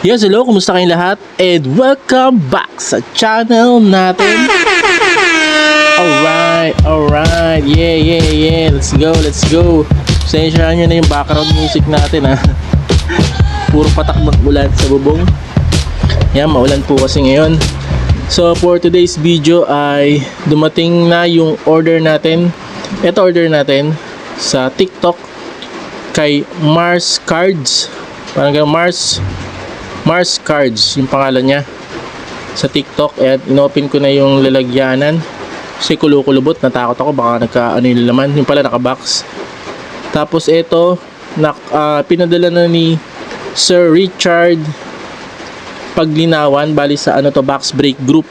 Yes, hello, kumusta kayong lahat? And welcome back sa channel natin. Alright, yeah, let's go. Sensyahan nyo na yung background music natin ha. Puro patak ng ulan sa bubong. Yan, maulan po kasi ngayon. So for today's video ay dumating na yung order natin. Ito order natin sa TikTok kay Mars Cards. Parang ganun, Mars Cards yung pangalan niya sa TikTok. At inopen ko na yung lalagyanan kasi kulukulubot, natakot ako baka nagka yung laman, yung pala nakabox. Tapos ito pinadala na ni Sir Richard Paglinawan, bali sa Box Break Group.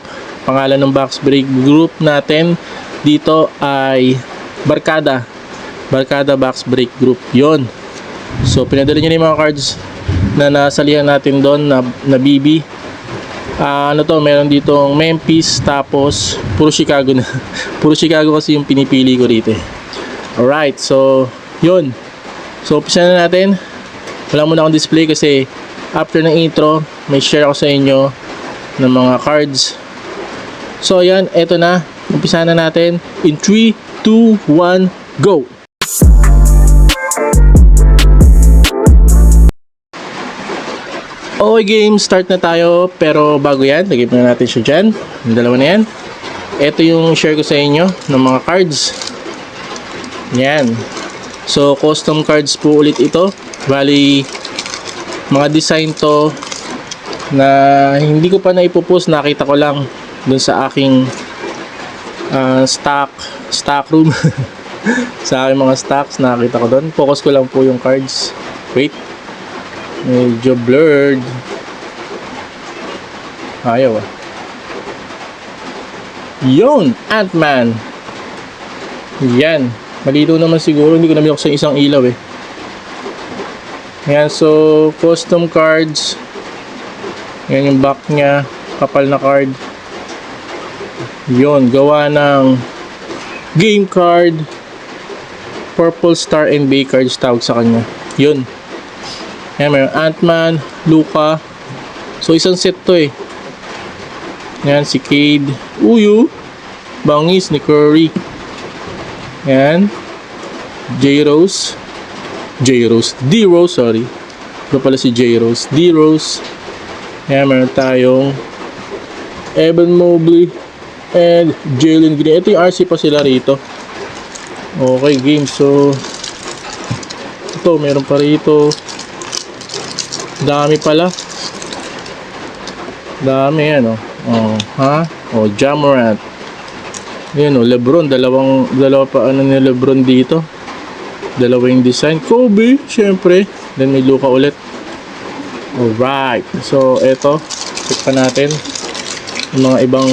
Pangalan ng Box Break Group natin dito ay Barkada Box Break Group yon. So pinadala niya yung mga cards na nasalihan natin doon na BB. Meron ditong Memphis, tapos puro Chicago na. Puro Chicago kasi yung pinipili ko rito. Alright, so yun. So umpisa na natin. Wala muna akong display kasi after ng intro may share ako sa inyo ng mga cards. So yan, eto na. Umpisa na natin in 3, 2, 1, go! Okay game, start na tayo. Pero bago yan, lagay na natin siya dyan. Yung dalawa na yan. Ito yung share ko sa inyo ng mga cards. Yan. So custom cards po ulit ito. Bali mga design to na hindi ko pa na ipopost. Nakita ko lang dun sa aking stock room. Sa aking mga stocks nakita ko dun. Focus ko lang po yung cards. Wait, medyo blurred. Ayaw Yun, Ant-Man. Yan, malito naman siguro. Hindi ko namin ako sa isang ilaw Yan, so custom cards. Yan yung back nya, kapal na card. Yun, gawa ng game card. Purple Star NBA cards tawag sa kanya. Yun. Yan, mayroon Ant-Man, Luka. So isang set to Yan, si Cade, Uyu, Bangis ni Curry. Yan, D-Rose, sorry. Ito pala si D-Rose. Yan, meron tayong Evan Mobley and Jalen Green. Ito yung RC pa sila rito. Okay game, so ito, meron pa rito. Dami pala. Dami yan Ja Morant. Yan LeBron, dalawa pa ni LeBron dito. Dalawa yung design. Kobe, syempre. Then may Luka ulit. Alright. So eto, check pa natin yung mga ibang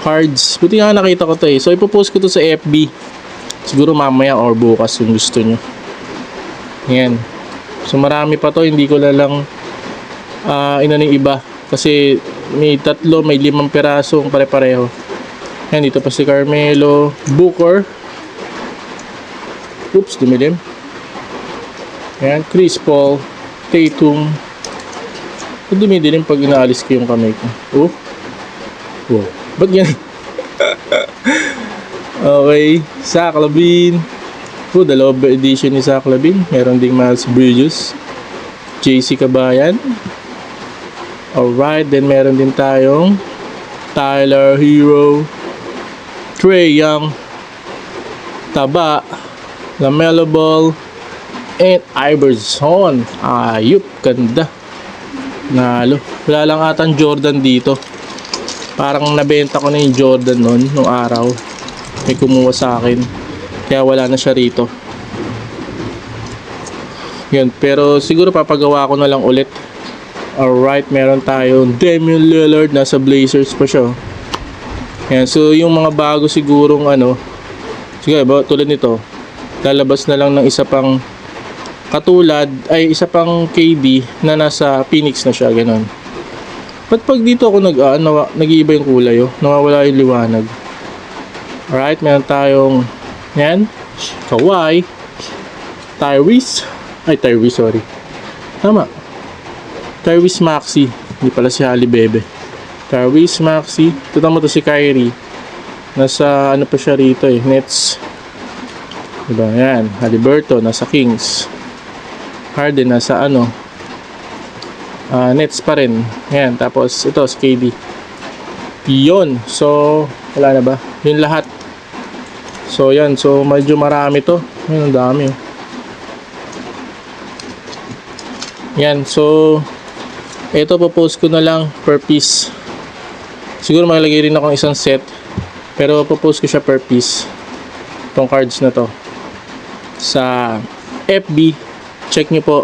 cards. Buti nga nakita ko to So ipopost ko to sa FB. Siguro mamaya or bukas kung gusto nyo. Yan. So marami pa to, hindi ko lang inaning iba kasi may 3, may 5 pirasong pare-pareho. Yan, dito pa si Carmelo, Booker. Oops, dumilim. Yan, Chris Paul, Tatum. Dumidilim pag inaalis ko yung kamay ko. Wow, ba't yan? Okay, Zach LaVine. Dalawa edition ni Zach LaVine. Meron ding Miles Bridges, JC Cabayan. Alright, then meron din tayong Tyler Hero, Trae Young, Taba, LaMelo Ball, and Iverson. Ayup, ganda. Nalo. Wala lang atang Jordan dito. Parang nabenta ko na yung Jordan nung araw. May kumuha sa akin. Kaya wala na siya rito. Yun, pero siguro papagawa ko na lang ulit. Alright, meron tayong Damian Lillard, nasa Blazers pa siya. Yan, so yung mga bago sigurong sige, tulad nito, lalabas na lang ng isa pang katulad, isa pang KD na nasa Phoenix na siya, ganun. Ba't pag dito ako nag-iiba yung kulay, nawawala yung liwanag. Alright, meron tayong yan, Kawhi, Tyrese, sorry. Tama. Tyrese Maxey. Hindi pala si Halle Bebe. Tyrese Maxey. Tuta mo to si Kyrie. Nasa ano pa siya rito eh. Nets. Diba? Yan. Haliburton. Nasa Kings. Harden. Nasa ano. Nets pa rin. Yan. Tapos ito si KD. Yun. So wala na ba? Yun lahat. So yan. So medyo marami to. Yan. Ang dami oh. Yan. So ito popost ko na lang per piece. Siguro maglagay rin akong isang set. Pero popost ko siya per piece. Itong cards na to. Sa FB. Check nyo po.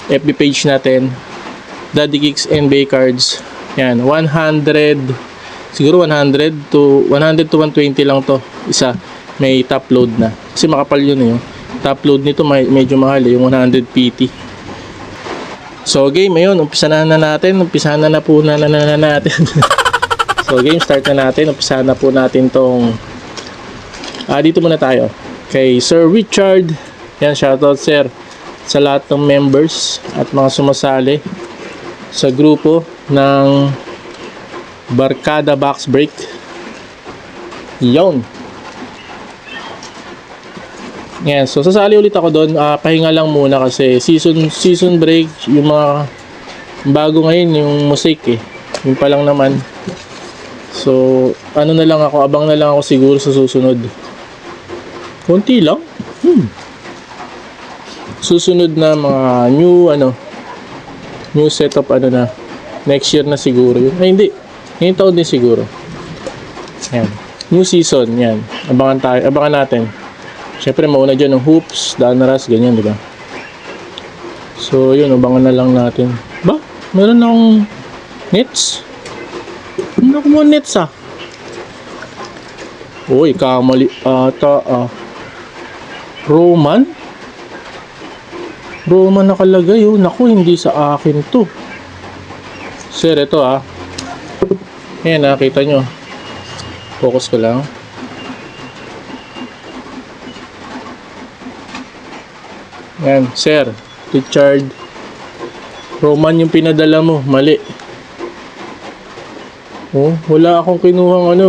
FB page natin. Daddy Kicks NBA Cards. Yan. 100. Siguro 100 to 120 lang to. Isa. May top load na. Kasi makapal yun eh. Top load nito medyo mahal eh. Yung 100 PT. So game, ayun, umpisahan na natin. Umpisahan na po natin. So game, start na natin. Umpisahan na po natin tong dito muna tayo. Kay Sir Richard. Yan, shoutout sir. Sa lahat ng members at mga sumasali sa grupo ng Barkada Box Break. Yon. Yan, so sasali ulit ako doon. Pahinga lang muna kasi season break, yung mga bago ngayon yung musik eh. Yung pa lang naman. So, ano na lang ako, abang na lang ako siguro sa susunod. Konti lang. Susunod na mga new setup na. Next year na siguro yun. Ay hindi. Ngayong taon din siguro. Yan. New season, yan. Abangan natin. Siyempre, mauna dyan ng hoops, danaras, ganyan, di ba? So, yun, abangan na lang natin. Ba? Meron akong nets? Meron akong mga nets, ah. Uy, kamali ata, Roman? Roman nakalagay, oh. Naku, hindi sa akin to. Sir, ito, ah. Ayan, nakita nyo. Focus ko lang. Yan, Sir Richard. Roman yung pinadala mo, mali. Oh, wala akong kinuhang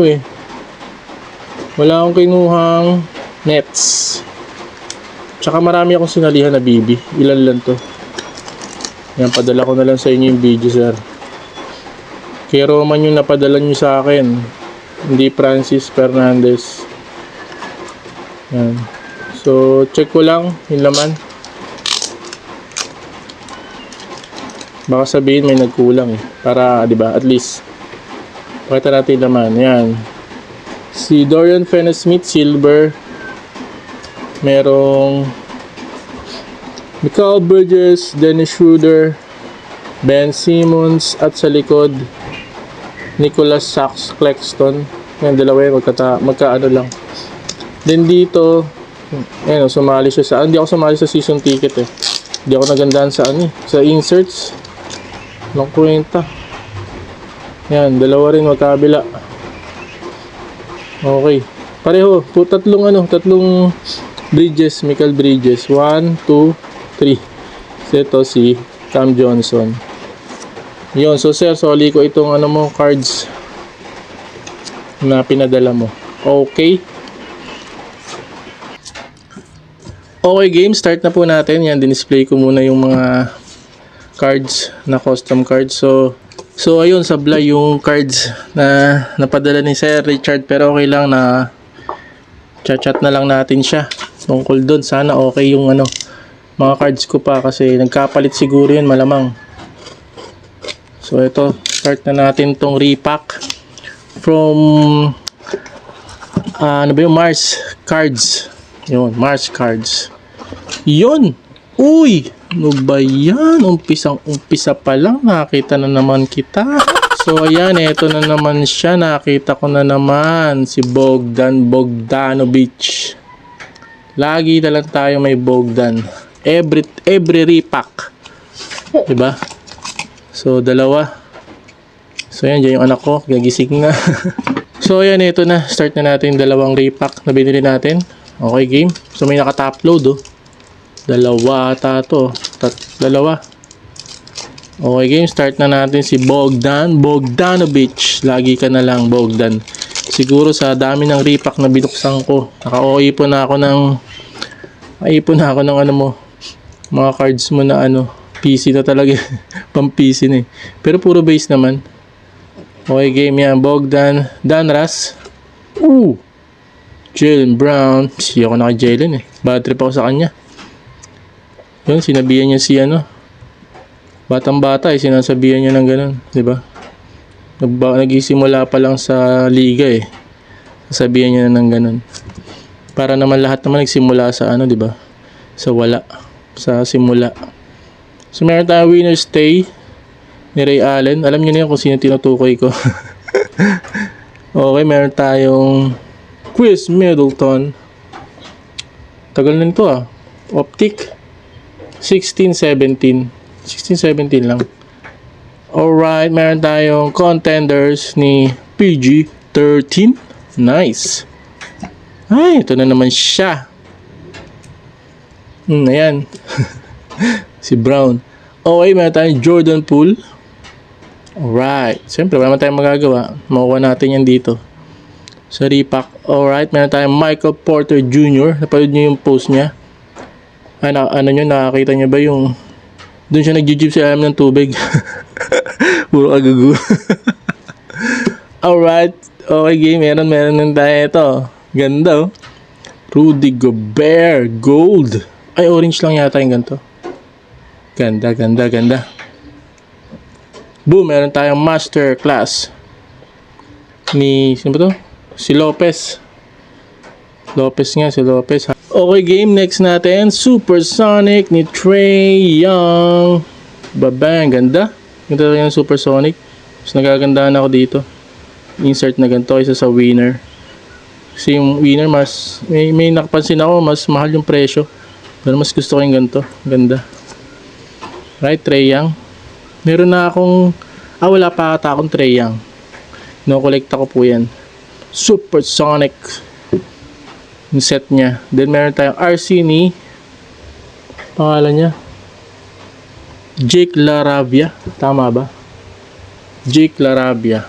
Wala akong kinuhang nets. Tsaka marami akong sinalihan na BB. Ilan lang to. Yan, padala ko na lang sa inyo yung video, sir. Kay Roman yung napadala nyo sa akin. Hindi Francis Fernandez. Yan. So, check ko lang yung laman. Baka sabihin may nagkulang eh. Para, di ba, at least pakita natin naman. Yan. Si Dorian Finney-Smith, silver. Merong Mikal Bridges, Dennis Schroeder, Ben Simmons, at sa likod Nicholas Sachs Claxton. Yan, dalawa yun, magkaano lang. Then dito, ayun, sumali siya sa, hindi ako sumali sa season ticket eh. Hindi ako nagandahan sa sa inserts. Lang kwenta. Yan, dalawa rin magkabila. Okay. Pareho, tatlong Bridges, Mikal Bridges. 1, 2, 3. Ito si Cam Johnson. Yun, so sir, soli ko itong cards na pinadala mo. Okay. Okay game, start na po natin. Yan, din-display ko muna yung mga cards na custom cards. So ayun, sablay yung cards na napadala ni Sir Richard, pero okay lang na chat na lang natin siya tungkol doon. Sana okay yung mga cards ko pa kasi nagkapalit siguro yun malamang. So ito, start na natin tong repack from Mars Cards. Yun, Mars Cards. Yun! Uy! Ano ba yan? Umpisa pa lang. Nakita na naman kita. So, ayan. Ito na naman siya. Nakita ko na naman. Si Bogdan Bogdanovic. Lagi na lang tayo may Bogdan. Every repack. Diba? So, dalawa. So, ayan. Diyan yung anak ko. Gagising na. So, ayan. Ito na. Start na natin yung dalawang repack na binili natin. Okay, game. So, may naka-top load, oh. Dalawa ata to. Dalawa. Okay game, start na natin si Bogdan Bogdanovic. Lagi ka na lang Bogdan. Siguro sa dami ng repack na binuksan ko, naka-ipon na ako ng ano mo, mga cards mo na ano, PC na talaga. Pang PC na eh. Pero puro base naman. Okay game yan, Bogdan Danras. Jalen Brown. Si ako naka-Jalen eh. Bad trip ako sa kanya. Yun, sinabihan niya si ano, batang bata eh, sinasabihan niya ng ganun, di ba? Nag-isimula pa lang sa liga eh. Sasabihan niya na ng ganun. Para naman lahat naman nagsimula sa ano, di ba? Sa wala. Sa simula. So meron tayong winner stay ni Ray Allen. Alam niyo na yun kung sino tinutukoy ko. Okay, meron tayong Chris Middleton. Tagal na nito ah. Optic 16-17 lang. Alright, meron tayong contenders ni PG-13. Nice. Ay, ito na naman siya. Ayan. Si Brown. Okay, meron tayong Jordan Poole. Alright. Siyempre, wala naman tayong magagawa. Makuha natin yan dito. Sa repack. Alright, meron tayong Michael Porter Jr. Napanood nyo yung post niya. Ano nyo, nakakita nyo ba yung doon siya nag-jeep sa alam ng tubig. Puro agagu. Alright. Okay game. Meron din tayo ito. Ganda oh. Rudy Gobert. Gold. Ay, orange lang yata yung ganito. Ganda. Boom. Meron tayong master class. Sino ba to? Si Lopez. Si Lopez. Okay game, next natin, Supersonic ni Trae Young. Babang, ganda. Ganda talaga yung Supersonic. Mas nagagandahan ako dito. Insert na ganito kaysa sa winner. Kasi yung winner mas, may nakapansin ako, mas mahal yung presyo. Pero mas gusto ko yung ganito. Ganda. Right, Trae Young. Meron na akong, wala pa ata akong Trae Young. No-collect ako po yan. Supersonic. Yung set niya. Then meron tayong RC ni pangalan niya Jake LaRavia. Tama ba? Jake LaRavia.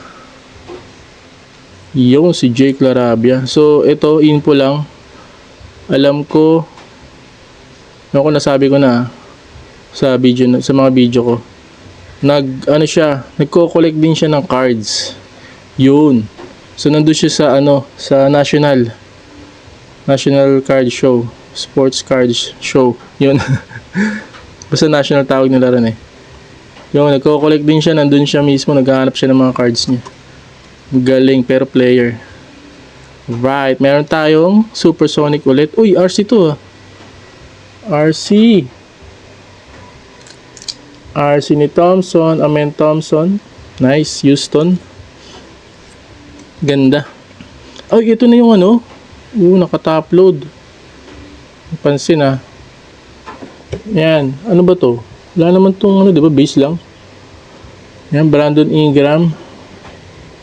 Yung si Jake LaRavia. So ito info lang. Alam ko nasabi ko na sa video, sa mga video ko. Nagko-collect din siya ng cards. Yun. So nandun siya sa sa National Card Show, Sports Cards Show, yun. Basta national tawag nila rin eh. Yung nagko-collect din siya, nandun siya mismo, naghahanap siya ng mga cards niya. Galing, pero player. Right, meron tayong Supersonic ulit. Uy, RC to ah. RC ni Thompson, Amen Thompson. Nice, Houston. Ganda. Ay, ito na yung naka-top load. Pansin ah. Yan. Ano ba to? Wala naman tong diba? Base lang. Yan. Brandon Ingram.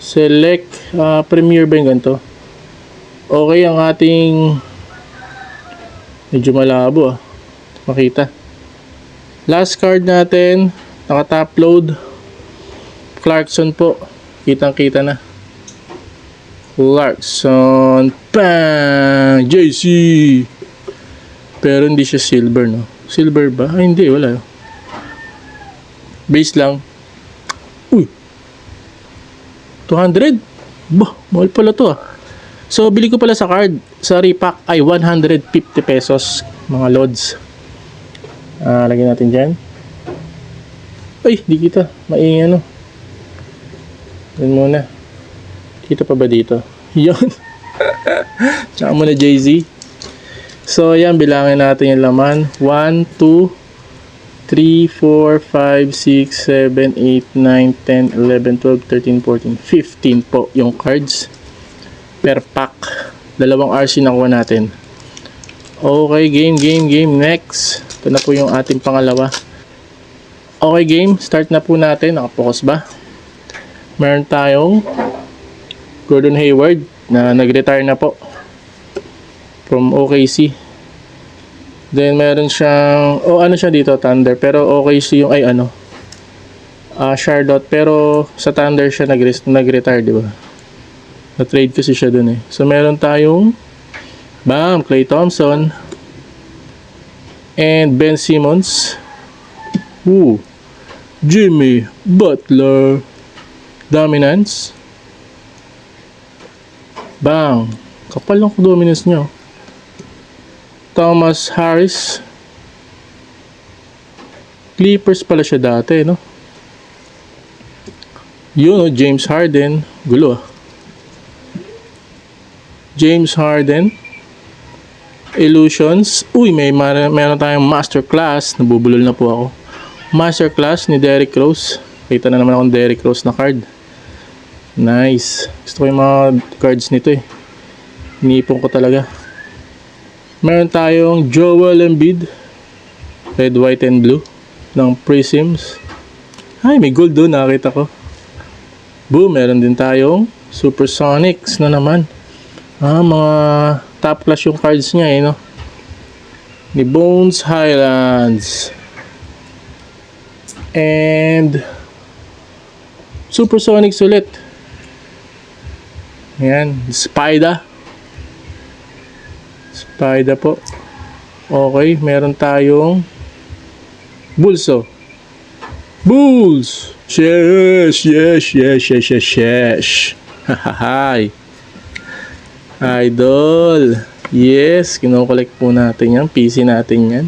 Select. Premier ba yung ganito? Okay ang ating medyo malabo ah. Makita. Last card natin. Naka-top load. Clarkson po. Kitang-kita na. Clarkson. Bang! JC! Pero hindi siya silver, no? Silver ba? Ay, hindi. Wala. Base lang. Uy! 200? Bah, mahal pala to ah. So, bili ko pala sa card. Sa repack ay 150 pesos. Mga loads. Lagyan natin dyan. Ay, di kita. Maingay Yan muna. Kita pa ba dito? Yan. Tsaka muna Jay-Z. So, yan. Bilangin natin yung laman. 1, 2, 3, 4, 5, 6, 7, 8, 9, 10, 11, 12, 13, 14, 15 po yung cards per pack. Dalawang RC nakuha natin. Okay, game. Next. Ito na po yung ating pangalawa. Okay, game. Start na po natin. Nakapokus ba? Meron tayong Gordon Hayward na nag-retire na po from OKC. Then meron siyang ano siya dito, Thunder, pero OKC yung Charlotte, pero sa Thunder siya nag-retire, di ba? Na-trade kasi siya dun eh. So meron tayong bam, Klay Thompson and Ben Simmons. Jimmy Butler. Dominance. Bang. Kapal ng dominance nyo. Thomas Harris. Clippers pala siya dati, no? Yun, James Harden. Gulo ah. James Harden. Illusions. Uy, meron tayong masterclass. Nabubulol na po ako. Masterclass ni Derrick Rose. Kita na naman akong Derrick Rose na card. Nice. Gusto ko yung mga cards nito eh. Inipon ko talaga. Meron tayong Joel Embiid. Red, white, and blue. Ng Prisms. Ay, may gold doon. Nakita ko. Boom. Meron din tayong Supersonics na naman. Mga top class yung cards niya eh, no? Ni Bones Highlands. And Supersonics ulit. Ayan, Spida po. Okay, meron tayong Bulls. Yes. Hahahay. Idol. Yes, kino-collect po natin yan. PC natin yan.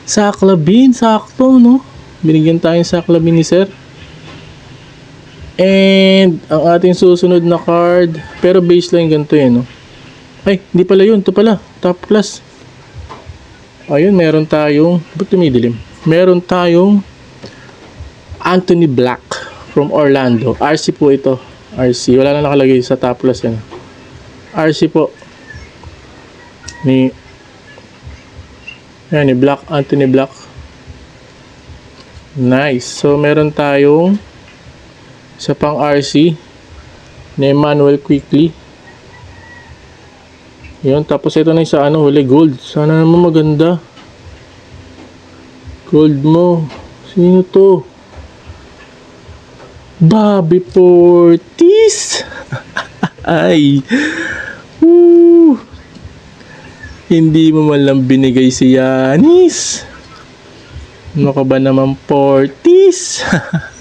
Saklabin, sakto, no? Binigyan tayong saklabin ni Sir. And ang ating susunod na card, pero baseline ganito yan, no? Ay, hindi pala yun. Ito pala, top class. Ayun, meron tayong, ba't tumidilim? Meron tayong Anthony Black from Orlando. RC po ito. RC, wala na nakalagay sa top class yan. RC po. Ni Black, Anthony Black. Nice. So, meron tayong isa pang RC ni Emmanuel Quickly. Yun. Tapos ito na yung sa huli gold. Sana naman maganda. Gold mo. Sino to? Bobby Portis. Ay. Woo. Hindi mo man lang binigay si Giannis. Ano ka ba naman, Portis?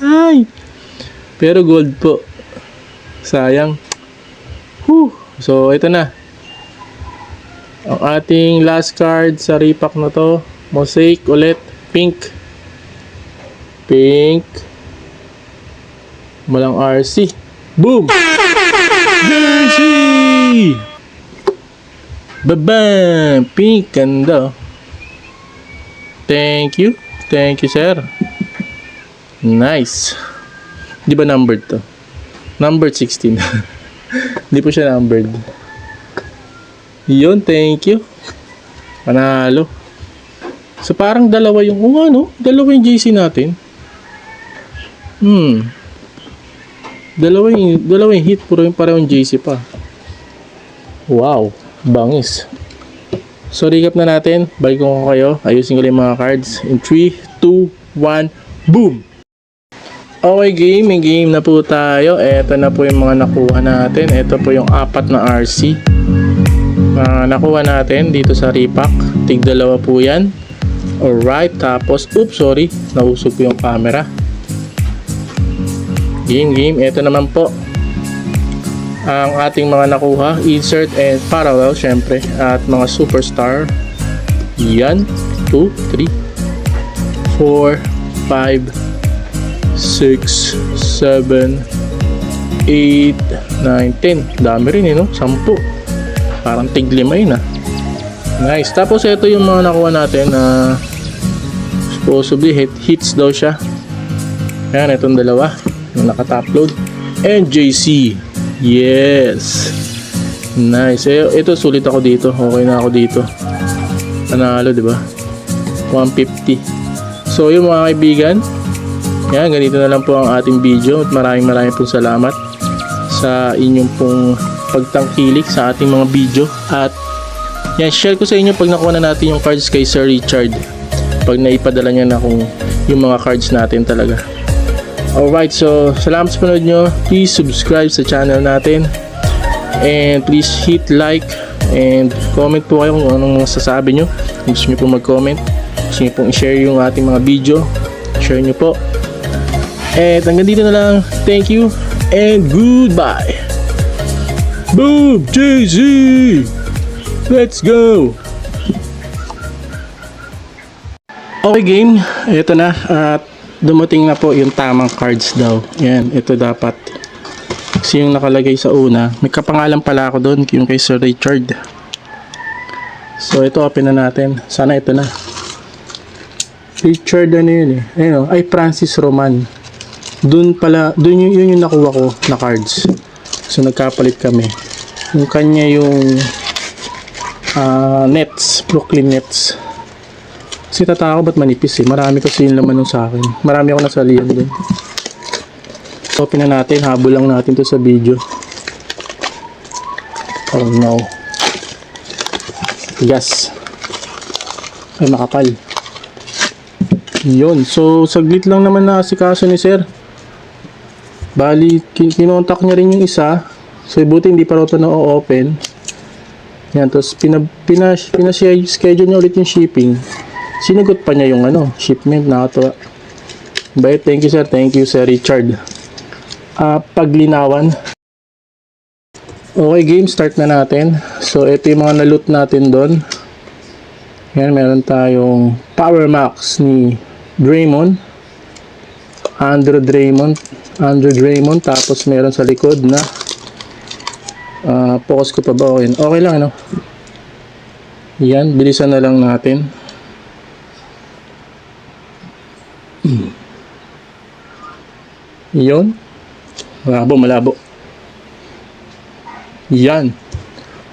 Ay. Pero gold po. Sayang. So, ito na. Ang ating last card sa repack na to. Mosaic ulit. Pink. Walang RC. Boom! Jersey! Babam! Pink. Ganda. Thank you, sir. Nice. Di ba numbered to? Numbered 16. Di po siya numbered. Yun, thank you. Panalo. So parang dalawa yung dalawa yung JC natin. Dalawa yung hit, puro yung parehong JC pa. Wow, bangis. So recap na natin. Balik ko kayo. Ayusin ko lang yung mga cards. In 3, 2, 1, boom! Okay, may game na po tayo. Ito na po yung mga nakuha natin. Ito po yung 4 na RC. Nakuha natin dito sa repack. Tig-2 po yan. Alright, tapos, sorry. Nausog ko yung camera. Game. Ito naman po ang ating mga nakuha. Insert and parallel, syempre. At mga superstar. Yan. 2, 3, 4, 5, 6, 7, 8, 9, 10. Dami rin no? 10. Parang tig-5 yun Nice. Tapos ito yung mga nakuha natin na supposedly hits daw siya. Ayan, itong dalawa yung naka-top-load. And JC. Yes. Nice. Ito sulit ako dito. Okay na ako dito. Panalo, diba? 150. So yung mga kaibigan, yan, ganito na lang po ang ating video at maraming pong salamat sa inyong pong pagtangkilik sa ating mga video. At yan, share ko sa inyo pag nakuha na natin yung cards kay Sir Richard, pag naipadala niya na kung yung mga cards natin talaga. Alright, so salamat sa panood nyo. Please subscribe sa channel natin. And please hit like and comment po kayo kung anong masasabi nyo. Kung gusto nyo po mag-comment, gusto nyo pong i-share yung ating mga video, share nyo po. And hanggang dito na lang. Thank you and goodbye. Boom! JZ! Let's go! Okay game, ito na at dumating na po yung tamang cards daw. Yan, ito dapat. Kasi yung nakalagay sa una, may kapangalan pala ako doon, yung kay Sir Richard. So ito, open na natin. Sana ito na. Richard ano yun eh. Ayun, ay Francis Roman. Doon pala, doon yun yung nakuha ko na cards. So nagkapalit kami. Yung kanya yung Nets, Brooklyn Nets. Kasi tataka ko ba't manipis eh. Marami kasi yung laman nun sa akin. Marami ako nasalihan doon. Open na natin. Habol lang natin to sa video. Oh no. Gas. Ay makapal. Yun. So saglit lang naman na asikaso ni sir. Bali, kinontak niya rin yung isa. So buti hindi pa rin ito na-open. Yan. Tapos schedule niya ulit yung shipping. Sinagot pa niya yung shipment. Nakatuwa. Bye. Thank you sir. Thank you sir Richard. Paglinawan. Okay game, start na natin. So ito yung mga na-loot natin doon. Yan, meron tayong Power Max ni Draymond. Andrew Draymond. Tapos meron sa likod na focus ko pa ba? Okay lang ano. Yan, bilisan na lang natin. Yun. Malabo. Yan.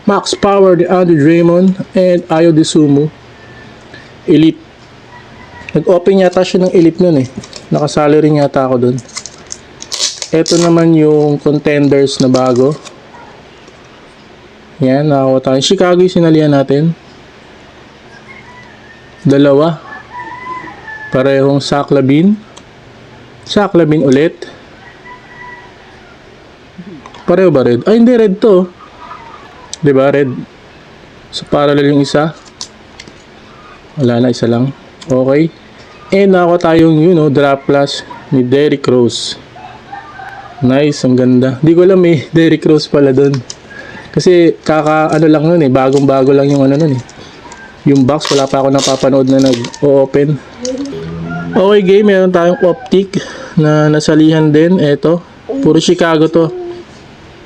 Max Power, the Andrew Draymond and Ayo DeSumo. Elite. Nag-open yata siya ng Elite nun eh. Nakasali rin yata ako dun. Ito naman yung contenders na bago. Yan, nakakuha tayo. Chicago yung sinalihan natin. Dalawa. Parehong Zach LaVine ulit. Pareho ba red? Ay hindi, red to. Diba red? So parallel yung isa. Wala na, isa lang. Okay. And nakakuha tayong draft class ni Derrick Rose. Nice, ang ganda. Di ko alam Derrick Rose pala dun. Kasi lang nun eh. Bagong-bago lang yung nun eh. Yung box, wala pa ako napapanood na nag-open. Okay game, meron tayong optic na nasalihan din. Eto, puro Chicago to.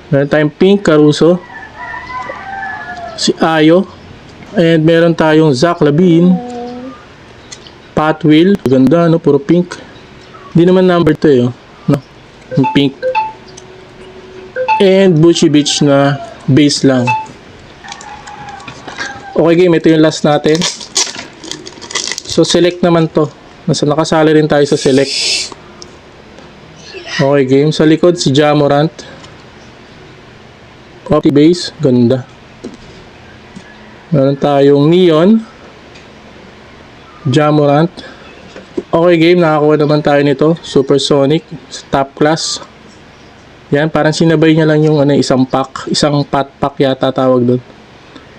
Meron tayong Pink Caruso, si Ayo, and meron tayong Zach LaVine, Pat Will. Ganda no, puro pink. Hindi naman number to eh, no? Yung pink. And Bucci Beach na base lang. Okay game, ito yung last natin. So select naman to. Nakasali rin tayo sa select. Okay game, sa likod si Ja Morant. Opti base, ganda. Meron tayong neon, Ja Morant. Okay game, nakakuha naman tayo nito, Supersonic, top class. Yan, parang sinabay niya lang yung isang pot pack yata tawag doon.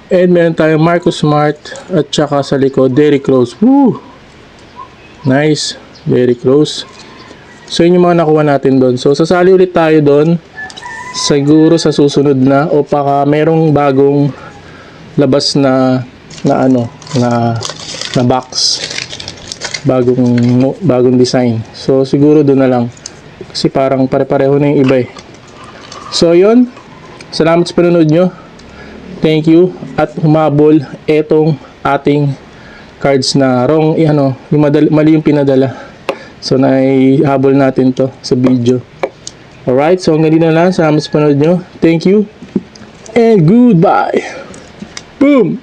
And meron tayong Marcus Smart at saka sa likod Derrick Rose. Woo! Nice, Derrick Rose. So yun yung mga nakuha natin doon. So sasali ulit tayo doon siguro sa susunod na o baka merong bagong labas na box, bagong design. So siguro doon na lang kasi parang pare-pareho na yung iba eh. So yun, salamat sa panonood nyo. Thank you at humabol etong ating cards na wrong yung mali yung pinadala. So naihabol natin to sa video. Alright, so hanggang dito na lang. Salamat sa panonood nyo. Thank you and goodbye. Boom!